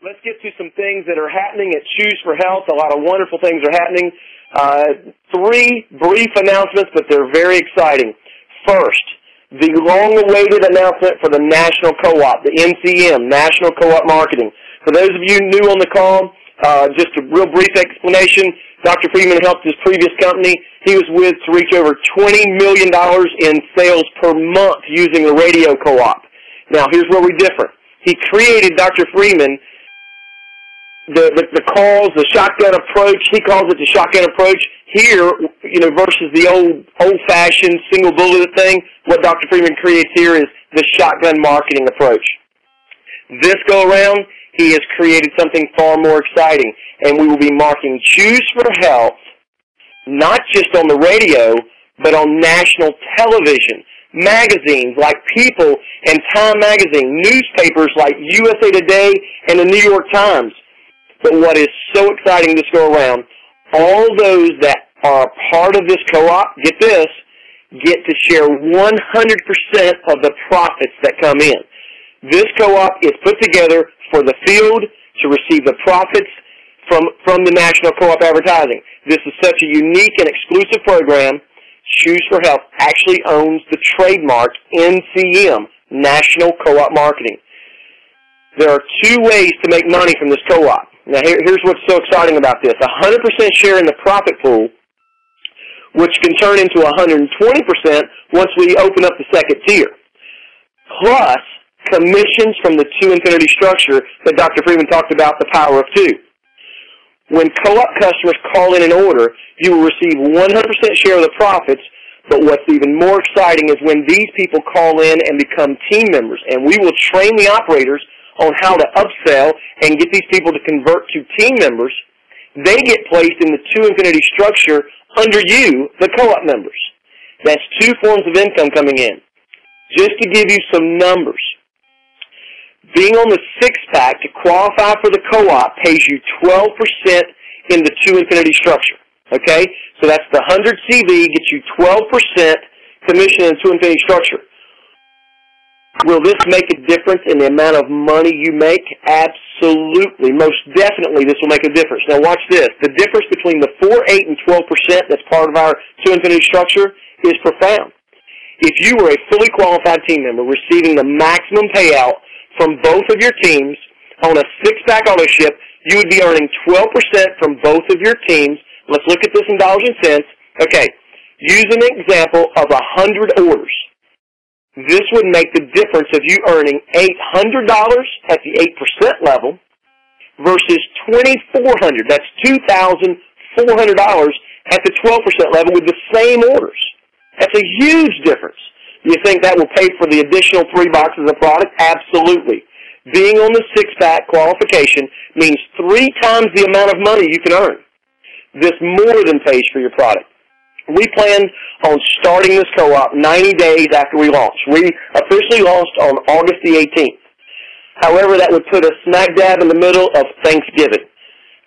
let's get to some things that are happening at Chews4Health. A lot of wonderful things are happening. 3 brief announcements, but they're very exciting. First, the long-awaited announcement for the National CoOp, the NCM, National CoOp Marketing. For those of you new on the call, just a real brief explanation. Dr. Friedman helped his previous company. He was with to reach over $20 million in sales per month using the radio co-op. Now, here's where we differ. He created, Dr. Friedman, the calls, the shotgun approach. He calls it the shotgun approach. Here, versus the old-fashioned single bullet thing, what Dr. Friedman creates here is the shotgun marketing approach. This go-around, he has created something far more exciting, and we will be marketing Chews4Health not just on the radio, but on national television, magazines like People and Time Magazine, newspapers like USA Today and the New York Times. But what is so exciting this go-around, all those that are a part of this co-op, get this, get to share 100% of the profits that come in. This co-op is put together for the field to receive the profits from the National CoOp advertising. This is such a unique and exclusive program. Chews4Health actually owns the trademark NCM, National CoOp Marketing. There are 2 ways to make money from this co-op. Now, here's what's so exciting about this. 100% share in the profit pool, which can turn into 120% once we open up the second tier, plus commissions from the 2 infinity structure that Dr. Friedman talked about, the power of 2. When co-op customers call in an order, you will receive 100% share of the profits, but what's even more exciting is when these people call in and become team members, and we will train the operators on how to upsell and get these people to convert to team members. They get placed in the 2 infinity structure under you, the co-op members. That's 2 forms of income coming in. Just to give you some numbers, being on the 6-pack to qualify for the co-op pays you 12% in the 2 infinity structure. Okay? So that's the 100 CV gets you 12% commission in the 2 infinity structure. Will this make a difference in the amount of money you make? Absolutely. Most definitely this will make a difference. Now watch this. The difference between the 4, 8, and 12% that's part of our 2 infinity structure is profound. If you were a fully qualified team member receiving the maximum payout from both of your teams on a 6-pack auto ship, you would be earning 12% from both of your teams. Let's look at this in dollars and cents. Okay, use an example of 100 orders. This would make the difference of you earning $800 at the 8% level versus $2,400. That's $2,400 at the 12% level with the same orders. That's a huge difference. You think that will pay for the additional 3 boxes of product? Absolutely. Being on the 6-pack qualification means 3 times the amount of money you can earn. This more than pays for your product. We plan on starting this co-op 90 days after we launch. We officially launched on August the 18th. However, that would put us smack dab in the middle of Thanksgiving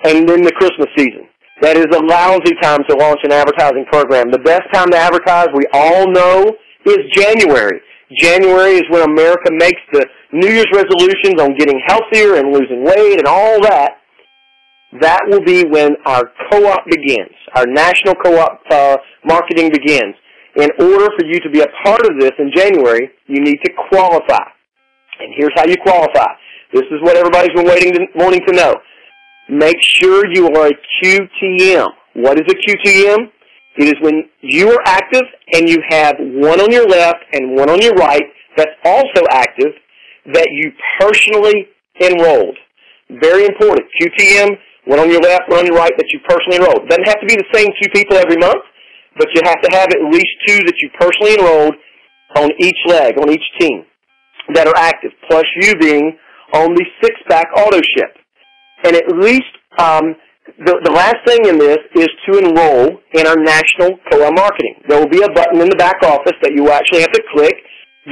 and then the Christmas season. That is a lousy time to launch an advertising program. The best time to advertise, we all know, is January. January is when America makes the New Year's resolutions on getting healthier and losing weight and all that. That will be when our co-op begins, our national co-op marketing begins. In order for you to be a part of this in January, you need to qualify. And here's how you qualify. This is what everybody's been wanting to know. Make sure you are a QTM. What is a QTM? It is when you are active and you have one on your left and one on your right that's also active that you personally enrolled. Very important. QTM, one on your left, one on your right that you personally enrolled. It doesn't have to be the same 2 people every month, but you have to have at least 2 that you personally enrolled on each leg, on each team that are active, plus you being on the 6-pack auto ship. And at least the last thing in this is to enroll in our national CoOp marketing. There will be a button in the back office that you actually have to click.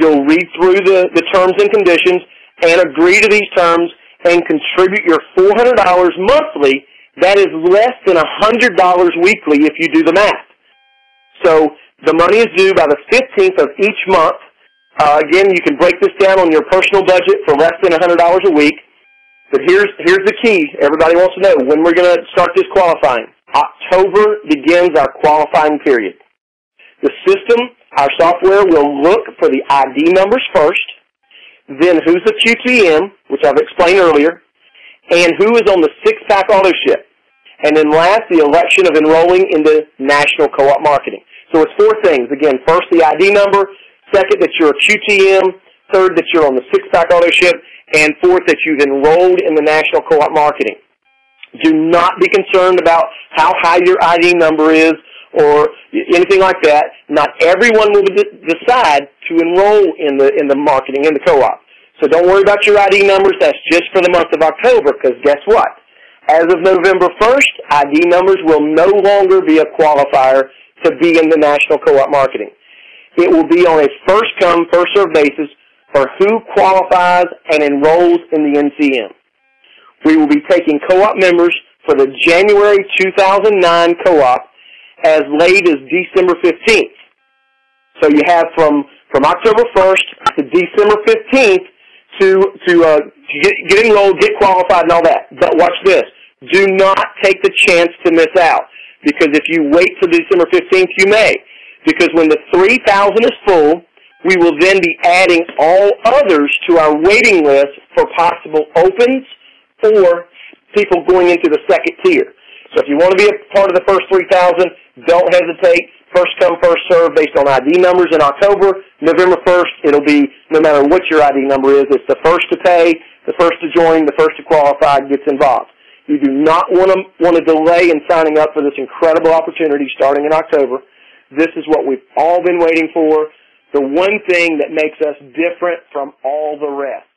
You'll read through the terms and conditions and agree to these terms and contribute your $400 monthly. That is less than $100 weekly if you do the math. So the money is due by the 15th of each month. Again, you can break this down on your personal budget for less than $100 a week. But here's the key. Everybody wants to know when we're going to start this qualifying. October begins our qualifying period. The system, our software, will look for the ID numbers first, then who's the QTM, which I've explained earlier, and who is on the six-pack auto ship. And then last, the election of enrolling into National CoOp Marketing. So it's four things. Again, first, the ID number. Second, that you're a QTM. Third, that you're on the six-pack auto ship. And fourth, that you've enrolled in the National CoOp Marketing. Do not be concerned about how high your ID number is or anything like that. Not everyone will decide to enroll in the marketing, in the co-op. So don't worry about your ID numbers. That's just for the month of October, because guess what? As of November 1st, ID numbers will no longer be a qualifier to be in the National CoOp Marketing. It will be on a first-come, first-served basis for who qualifies and enrolls in the NCM. We will be taking co-op members for the January 2009 co-op as late as December 15th. So you have from October 1st to December 15th to get enrolled, get qualified, and all that. But watch this. Do not take the chance to miss out, because if you wait till December 15th, you may. Because when the 3,000 is full, we will then be adding all others to our waiting list for possible opens or people going into the second tier. So if you want to be a part of the first 3,000, don't hesitate. First come, first serve based on ID numbers in October. November 1st, it'll be no matter what your ID number is. It's the first to pay, the first to join, the first to qualify gets involved. You do not want to delay in signing up for this incredible opportunity starting in October. This is what we've all been waiting for, the one thing that makes us different from all the rest.